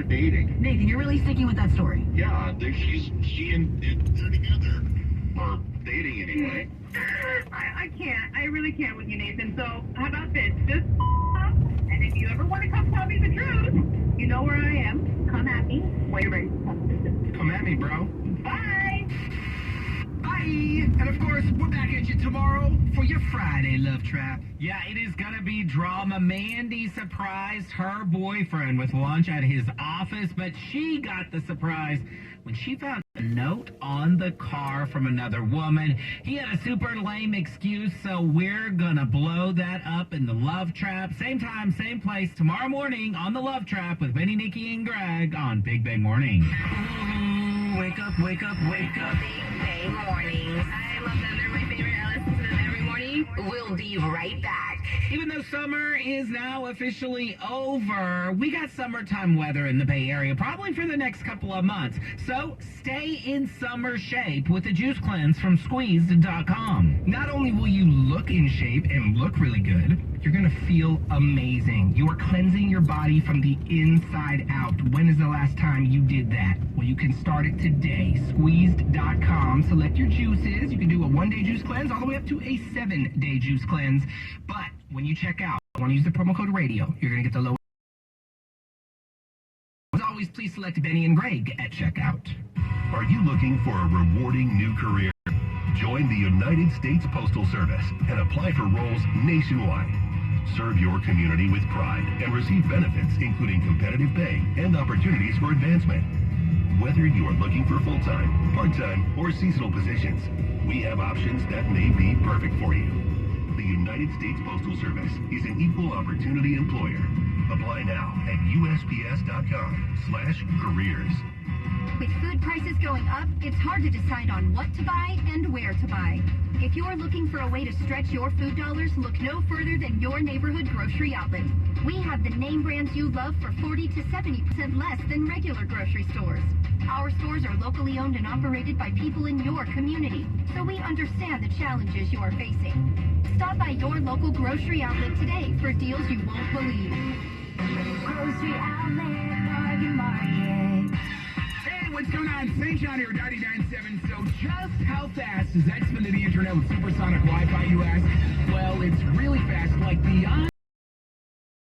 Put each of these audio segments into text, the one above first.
dating. Nathan, you're really sticking with that story? Yeah, she and they're together. Or dating anyway. I can't. I really can't with you, Nathan. So how about this? Just up, and if you ever want to come tell me the truth, you know where I am. Come at me when you're ready to come visit. Come at me, bro. Bye. Bye! And of course, we're back at you tomorrow for your Friday Love Trap. Yeah, it is gonna be drama. Mandy surprised her boyfriend with lunch at his office, but she got the surprise when she found a note on the car from another woman. He had a super lame excuse, so we're gonna blow that up in the Love Trap. Same time, same place, tomorrow morning on the Love Trap with Benny, Nikki, and Greg on Big Bang Morning. Ooh, wake up, wake up, wake up. Big Bang Mornings. I love them. They're my favorite. I listen to them every morning. We'll be right back. Even though summer is now officially over, we got summertime weather in the Bay Area, probably for the next couple of months. So stay in summer shape with the Juice Cleanse from Squeezed.com. Not only will you look in shape and look really good, you're going to feel amazing. You are cleansing your body from the inside out. When is the last time you did that? Well, you can start it today. Squeezed.com. Select your juices. You can do a 1-day juice cleanse all the way up to a 7-day juice cleanse. But when you check out, you want to use the promo code RADIO, you're going to get the lowest. As always, please select Benny and Greg at checkout. Are you looking for a rewarding new career? Join the United States Postal Service and apply for roles nationwide. Serve your community with pride and receive benefits including competitive pay and opportunities for advancement. Whether you are looking for full-time, part-time, or seasonal positions, we have options that may be perfect for you. The United States Postal Service is an equal opportunity employer. Apply now at USPS.com/careers. With food prices going up, it's hard to decide on what to buy and where to buy. If you're looking for a way to stretch your food dollars, look no further than your neighborhood grocery outlet. We have the name brands you love for 40 to 70% less than regular grocery stores. Our stores are locally owned and operated by people in your community, so we understand the challenges you are facing. Stop by your local grocery outlet today for deals you won't believe. Grocery outlet, Bargain Market. Hey, what's going on? St. John here, 99.7. So just how fast is Xfinity Internet with supersonic Wi-Fi, you ask? Well, it's really fast, like beyond.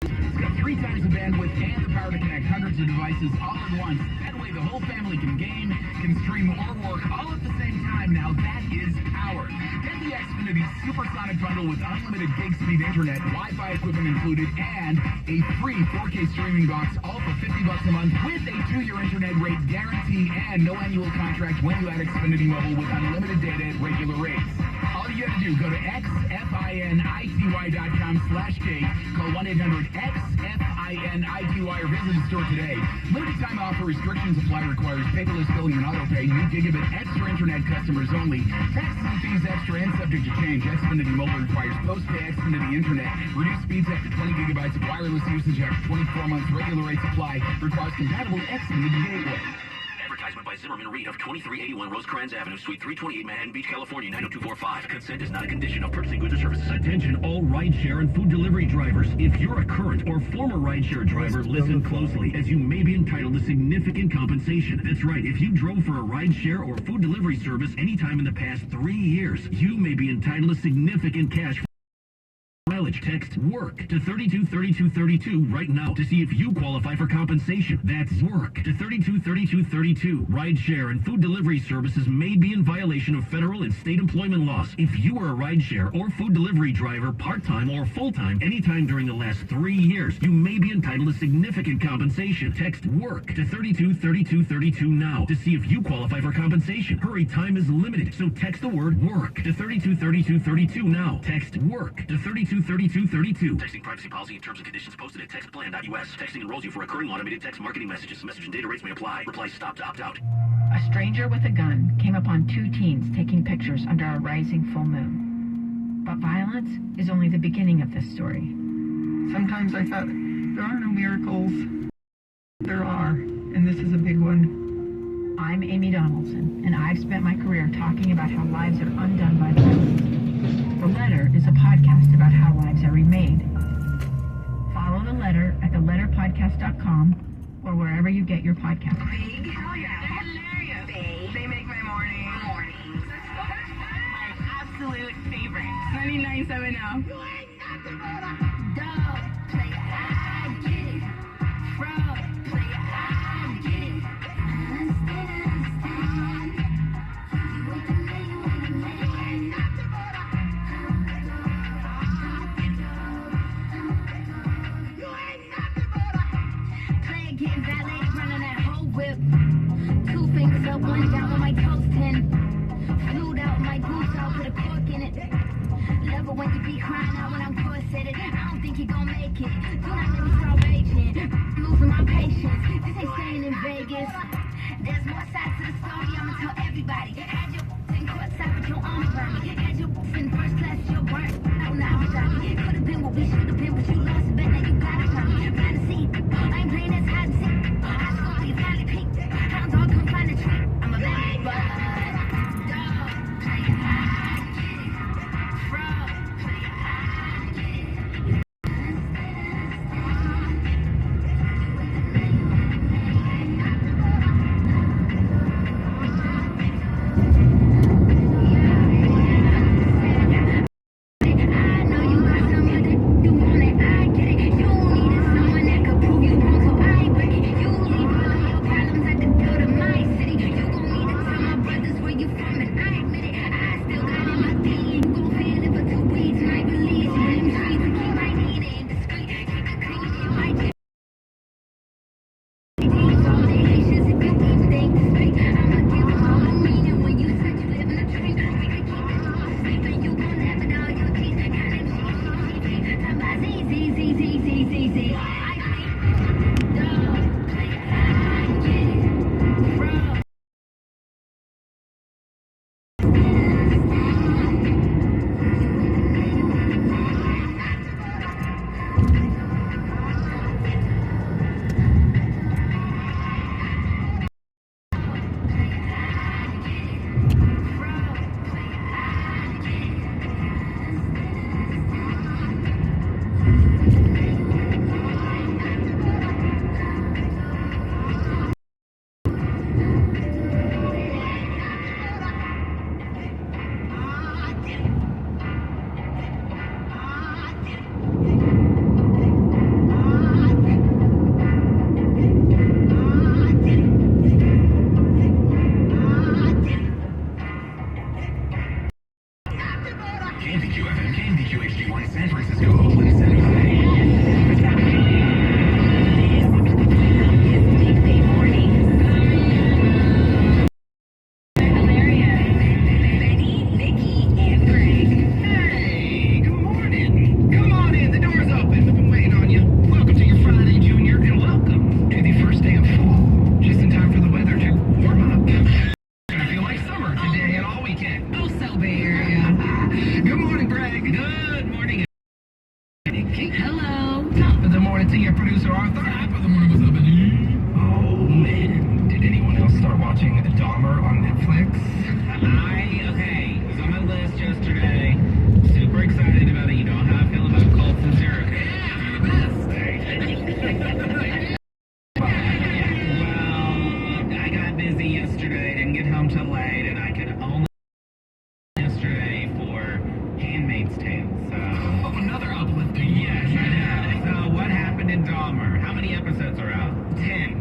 It's got 3 times the bandwidth and the power to connect hundreds of devices all at once. That way the whole family can game, can stream or work all at the same time. Now that is power. Get the Xfinity Supersonic Bundle with unlimited gig speed internet, Wi-Fi equipment included, and a free 4K streaming box, all for $50 a month with a 2-year internet rate guarantee and no annual contract when you add Xfinity Mobile with unlimited data at regular rates. All you have to do, go to xfinity.com/K, call 1-800-XFINITY or visit the store today. Limited time offer, restrictions apply, requires paperless billing and auto pay, new gigabit extra internet customers only. Taxes and fees extra and subject to change. Xfinity Mobile requires post-pay Xfinity Internet. Reduced speeds after 20 gigabytes of wireless usage after 24 months. Regular rates apply. Requires compatible Xfinity gateway. Advertisement by Zimmerman Reed of 2381 Rosecrans Avenue, Suite 328, Manhattan Beach, California, 90245. Consent is not a condition of purchasing goods or services. Attention all rideshare and food delivery drivers. If you're a current or former rideshare driver, listen closely, as you may be entitled to significant compensation. That's right, if you drove for a rideshare or food delivery service anytime in the past 3 years, you may be entitled to significant cash mileage. Text WORK to 323232 right now to see if you qualify for compensation. That's WORK to 323232. Rideshare and food delivery services may be in violation of federal and state employment laws. If you are a rideshare or food delivery driver, part-time or full-time, anytime during the last 3 years, you may be entitled to significant compensation. Text WORK to 323232 now to see if you qualify for compensation. Hurry, time is limited, so text the word WORK to 323232 now. Text WORK to 323232. Texting privacy policy and terms and conditions posted at textplan.us. Texting enrolls you for recurring automated text marketing messages. Message and data rates may apply. Reply stop to opt out. A stranger with a gun came upon 2 teens taking pictures under a rising full moon. But violence is only the beginning of this story. Sometimes I thought, there are no miracles. There are, and this is a big one. I'm Amy Donaldson, and I've spent my career talking about how lives are undone by violence. The Letter is a podcast about how lives are remade. Follow The Letter at theletterpodcast.com or wherever you get your podcast. Big? Hell yeah. They're hilarious. They make my morning. Mornings. My absolute favorite. 99.7 now. Dog, play I get it. Frog, play I get it. Play again, valet running that whole whip. 2 fingers up, 1 down on my toes 10. Flued out my goose out, put a cork in it. Love it when you be crying out when I'm corseted. I don't think you gon' make it. Do not let me start raging. Losing my patience. This ain't staying in Vegas. There's more sides to the story. I'ma tell everybody. Had your in courtside with your arm around me. Had your in first class, your burnt out now. Could have been what we should have been, but you lost it. Bet now you got it from me. Find a seat. I ain't playing this hide and seek. I score these valley peaks. Hound dog, come find a treat. I'm a bad boy. Dog, play high, get it. Frog, play high, get it. I know you got something that you want it. I get it. You needed someone that could prove you wrong, so I break it. You leave all of your problems at the door to my city. You gon' need to tell my brothers where you from, and I admit it. I still got it in my DNA. You gon' feel it for 2 weeks, and I believe you in them streets. And keep my DNA indiscreet. Keep it clean, you might get all the Haitians if you even think to speak. I'ma give them all the meaning when you said you live in a dream. We could keep it all safe, and you gon' laugh at all your teeth. Got them cheese. Talk about Z. I think, dog, play I get it. Frog. KMDQ-FM, KMDQ-HD1, San Francisco, Oakland, San Jose. Weekday mornings. They're hilarious. Betty, Nikki, and Greg. Hey, good morning. Come on in, the door's open. We've been waiting on you. Welcome to your Friday, Junior, and welcome to the first day of fall. Just in time for the weather to warm up. It's gonna feel like summer today and all weekend. Oh, so Bay Area. Good morning, Greg. Good morning. Nikki. Hello. Top of the morning to your producer, Arthur. Top of the morning, what's up, buddy? Oh, man. Did anyone else start watching Dahmer on Netflix? Okay, it was on my list yesterday. Super excited about it. You know how I feel about cults and serial killers. Well, I got busy yesterday, didn't get home till late, and I could only yesterday for Handmaid's Tale. So, Oh, another uplifting. yes, I know. So, what happened in Dahmer? How many episodes are out? 10.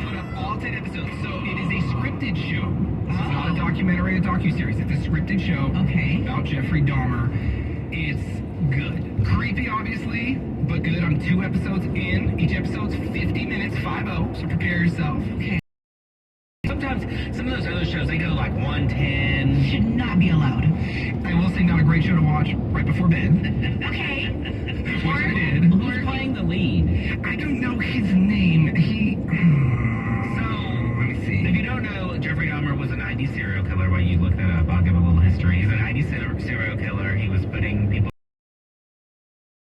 Put up all 10 episodes. So it is a scripted show. This is not a documentary or docuseries. It's a scripted show Okay. about Jeffrey Dahmer. It's good. Creepy, obviously, but good. I'm 2 episodes in. Each episode's 50 minutes, 5-0, so prepare yourself. Okay. Sometimes some of those other shows, they go like 110. Should not be allowed. I will say not a great show to watch right before bed. Okay. Which I did. Who's playing the lead? I don't know his name. He... So, let me see. if you don't know, Jeffrey Dahmer was an ID serial killer. While you look that up, I'll give a little history. He's an ID serial killer. He was putting people,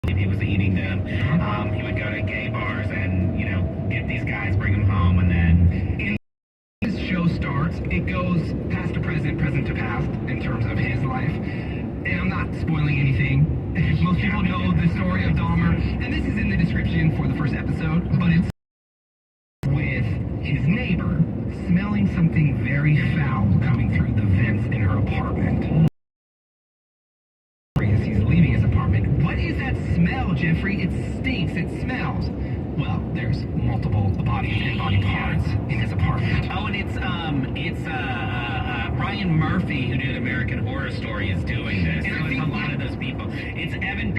he was eating them. He would go to gay bars and, you know, get these guys, bring them home, and then... This show starts, it goes past to present, present to past in terms of his life. And I'm not spoiling anything. Most people know the story of Dahmer, and this is in the description for the first episode, but it's Jeffrey's neighbor smelling something very foul coming through the vents in her apartment. As he's leaving his apartment, what is that smell, Jeffrey? It stinks. It smells. Well, there's multiple dead body parts in his apartment. Oh, and it's Ryan Murphy, who did American Horror Story, is doing this. And So I it's think a lot of those people. It's Evan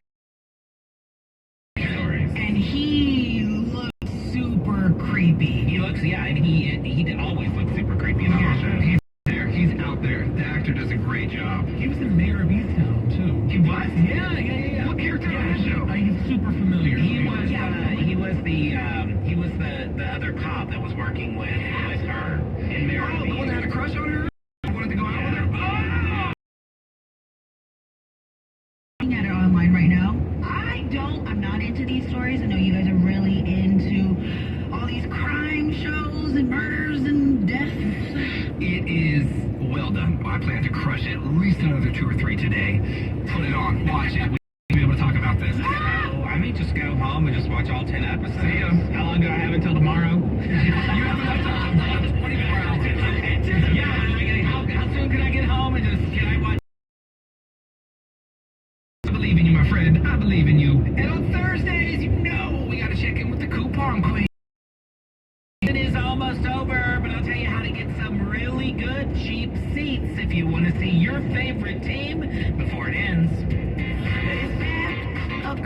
stories. And he looks super creepy. He looks, yeah, and he always looks super creepy in horror shows. He's there. He's out there. The actor does a great job. He was the mayor of Easttown, too. He was? Yeah. What character on the show? He's super familiar. He was the other cop that was working with her in Mayor of Oh, the one that had a crush on her? Wanted to go out with her? Oh! Looking at it online right now. I'm not into these stories. I know you guys are really into all these crime shows and murders and deaths. It is well done. I plan to crush at least another 2 or 3 today. Put it on. Watch it. We'll be able to talk about this. So I may just go home and just watch all 10 episodes. See ya. How long do I have until tomorrow? You have enough time. 24 hours. Yeah, how soon can I get home and can I watch? I believe in you, my friend. I believe in you. And on Thursdays, we gotta check in with the coupon queen. It is almost over, but I'll tell you how to get some really good cheap seats if you want to see your favorite team before it ends. Is that a